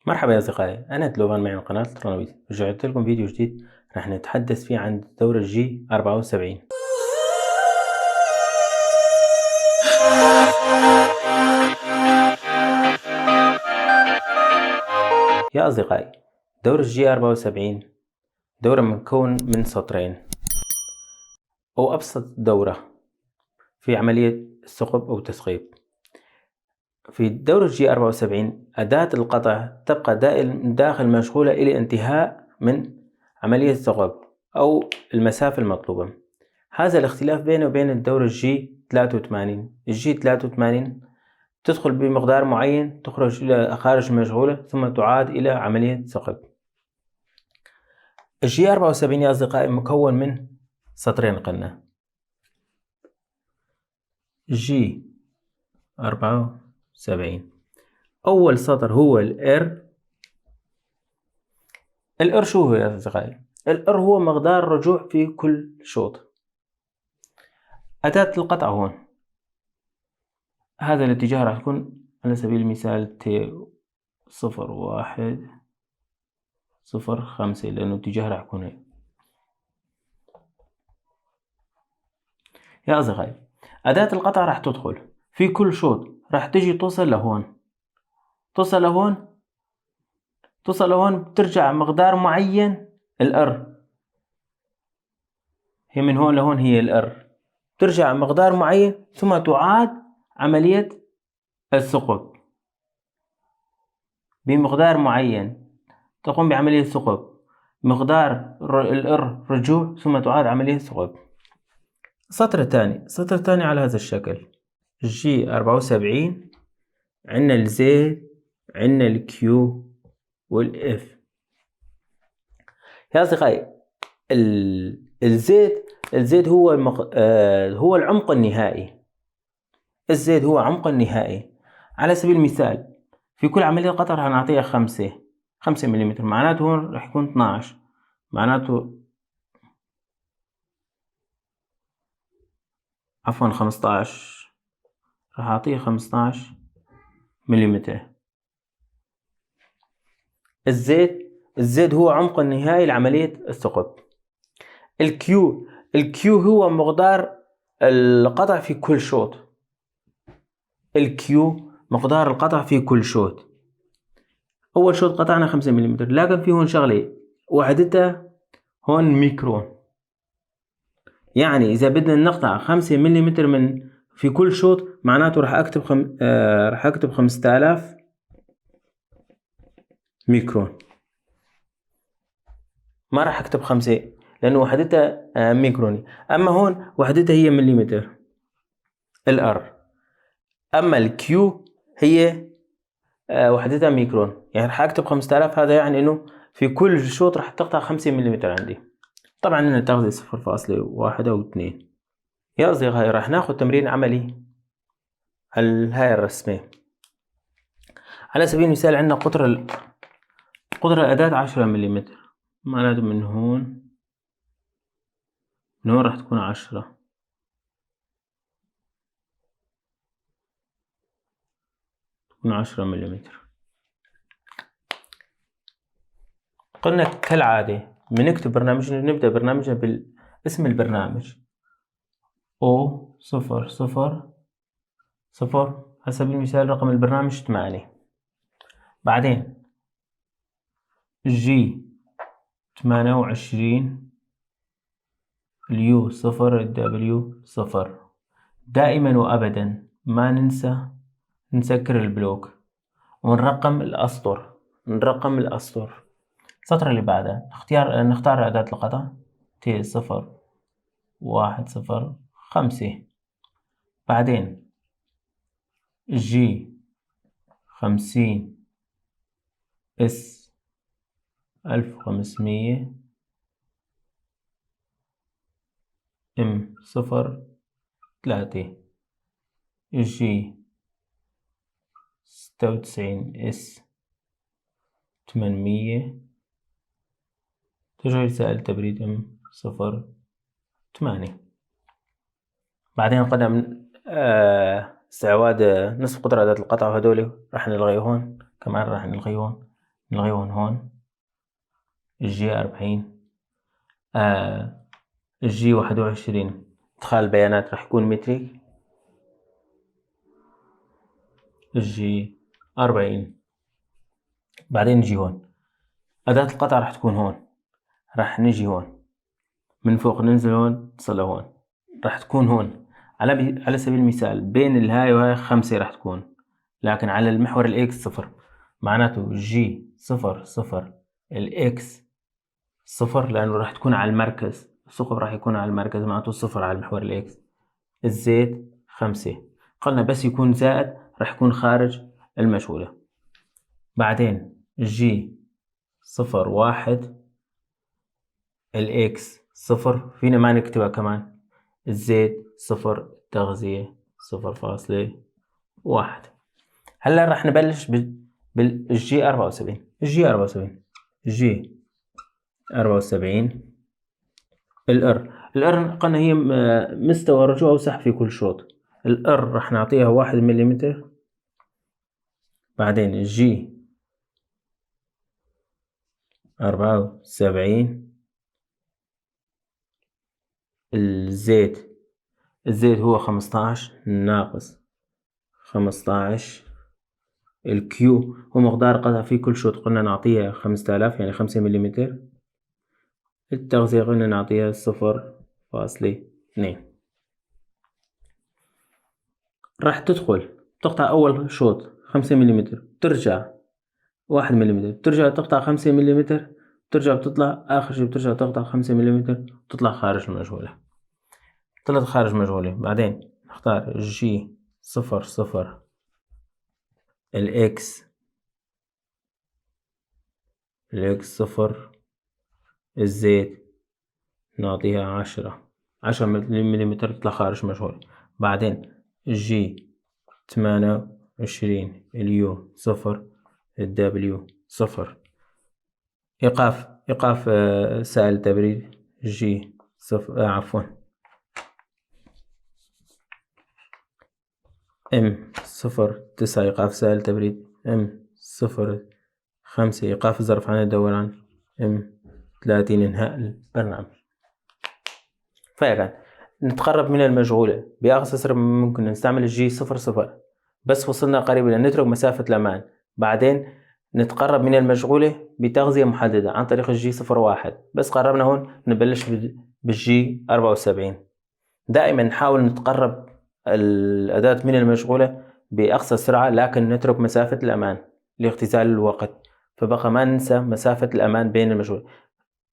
مرحبا يا أصدقائي، أنا دلوفان معي من قناة الترانويز. رجعت لكم فيديو جديد راح نتحدث فيه عن الدورة الجي 74. يا أصدقائي، دورة الجي 74 دورة مكون من سطرين، أو أبسط دورة في عملية ثقب أو تثقيب. في دورة الجي 74 أداة القطع تبقى داخل مشغولة إلى انتهاء من عملية الثقب أو المسافة المطلوبة. هذا الاختلاف بينه وبين الدورة الجي 83. الجي 83 تدخل بمقدار معين، تخرج إلى خارج المشغولة ثم تعاد إلى عملية ثقب. الجي 74 يا أصدقائي مكون من سطرين قلنا. جي 74 أول سطر هو الإر. الإر شو هو يا أصدقائي؟ الإر هو مقدار الرجوع في كل شوط. أداة القطع هون، هذا الاتجاه راح يكون على سبيل المثال تي 0105 لأنه اتجاه راح يكون هيك. يا أصدقائي، أداة القطع راح تدخل في كل شوط، راح تجي توصل لهون، توصل لهون بترجع مقدار معين. الأر هي من هون لهون، هي الأر ترجع مقدار معين ثم تعاد عملية الثقب بمقدار معين. تقوم بعملية ثقب مقدار الأر رجوع ثم تعاد عملية ثقب. السطر الثاني على هذا الشكل. جي 74 عندنا الزد، عندنا الكيو والاف. يا أصدقائي، الزد هو هو العمق النهائي. الزد هو عمق النهائي. على سبيل المثال في كل عملية قطع راح نعطيها 5 ملم، معناته هون راح يكون 12، معناته 15، راح أعطيه 15 ملم. الزد هو عمق النهائي لعملية الثقب. الكيو هو مقدار القطع في كل شوط. الكيو مقدار القطع في كل شوط. أول شوط قطعنا 5 ملم، لكن في هون شغلة وحدتها هون ميكرون. يعني إذا بدنا نقطع 5 ملم من في كل شوط، معناته راح أكتب 5000 ميكرون. ما راح أكتب 5 لأنه وحدتها ميكروني. أما هون وحدتها هي مليمتر الأر. أما الكيو هي وحدتها ميكرون. يعني راح أكتب 5000، هذا يعني إنه في كل شوط راح تقطع 5 ملم عندي. طبعا هنا تاخذ 0.1 أو 2. يا أصدقائي، راح ناخذ تمرين عملي على هاي الرسمة. على سبيل المثال عندنا قطر الأداة 10 ملم، معناته من هون راح تكون 10. تكون 10 ملم. قلنا كالعادة بنكتب برنامجنا، نبدأ برنامجنا باسم البرنامج O000. على سبيل المثال رقم البرنامج 8. بعدين G 28، اليو 0، الدبليو 0. دائما وأبدا ما ننسى نسكر البلوك ونرقم الأسطر. السطر اللي بعده نختار أداة القطع T 0105. بعدين G 50 S 1500 M 03. G 96 S 800 تشغيل سائل تبريد M 08. بعدين قدم استعواد نصف قطر أداة القطع، وهدول راح نلغيه هون كمان، راح نلغيه هون نلغيهم هون. الجي 40 الجي 21 إدخال البيانات راح يكون متري. الجي 40. بعدين نجي هون أداة القطع راح تكون هون. راح نجي هون من فوق ننزل هون تصل هون. راح تكون هون على سبيل المثال بين الهاي وهاي 5 راح تكون، لكن على المحور الإكس 0. معناته جي 0 الإكس 0 لأنه راح تكون على المركز. الثقب راح يكون على المركز، معناته 0 على المحور الإكس. الزيت 5. قلنا بس يكون زائد راح يكون خارج المجهولة. بعدين الجي 1 الإكس 0 فينا ما نكتبها كمان. الزيت 0 تغذية 0.1. هلا راح نبلش بالجي 74. الجي 74 الار قلنا هي مستوى رجوع وسحب في كل شوط. الار راح نعطيها 1 ملم. بعدين الجي 74 الزيت هو 15 ناقص 15. الكيو هو مقدار قطع في كل شوط، قلنا نعطيها 5000 يعني 5 ملم. التغذية قلنا نعطيها 0.2. راح تقطع أول شوط 5 ملم، ترجع 1 ملم، ترجع تقطع 5 ملم، ترجع بتطلع آخر شي بترجع تقطع 5 ملم، تطلع خارج المجهولة. طلعت خارج مجهولة. بعدين نختار الجي 0 الإكس 0 الزيت نعطيها 10 ملم تطلع خارج مجهول. بعدين الجي 28 اليو 0 الدبليو 0. إيقاف سائل التبريد جي 0 ام 0.9 إيقاف سائل التبريد. ام 0.5 إيقاف الظرف عن الدوران. ام 30 إنهاء البرنامج. فكان نتقرب من المجهولة بأقصى سرعة ممكن نستعمل الجي 0 بس وصلنا قريبا نترك مسافة الأمان. بعدين نتقرب من المجهولة بتغذية محددة عن طريق الجي 1. بس قربنا هون نبلش بالجي 74. دائما نحاول نتقرب الأداة من المجهولة بأقصى سرعة، لكن نترك مسافة الأمان لاختزال الوقت. فبقى ما ننسى مسافة الأمان بين المجهولة.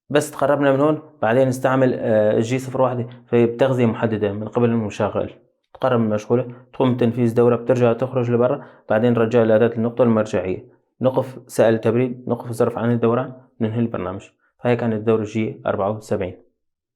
بس تقربنا من هون بعدين نستعمل الجي 1 في بتغذية محددة من قبل المشغل. تقرب من المشغولة تقوم بتنفيذ دورة، بترجع تخرج لبرا، بعدين رجع الأداة النقطة المرجعية، نقف سائل التبريد، نقف الظرف عن الدوران، ننهي البرنامج. فهي كانت دورة جي 74.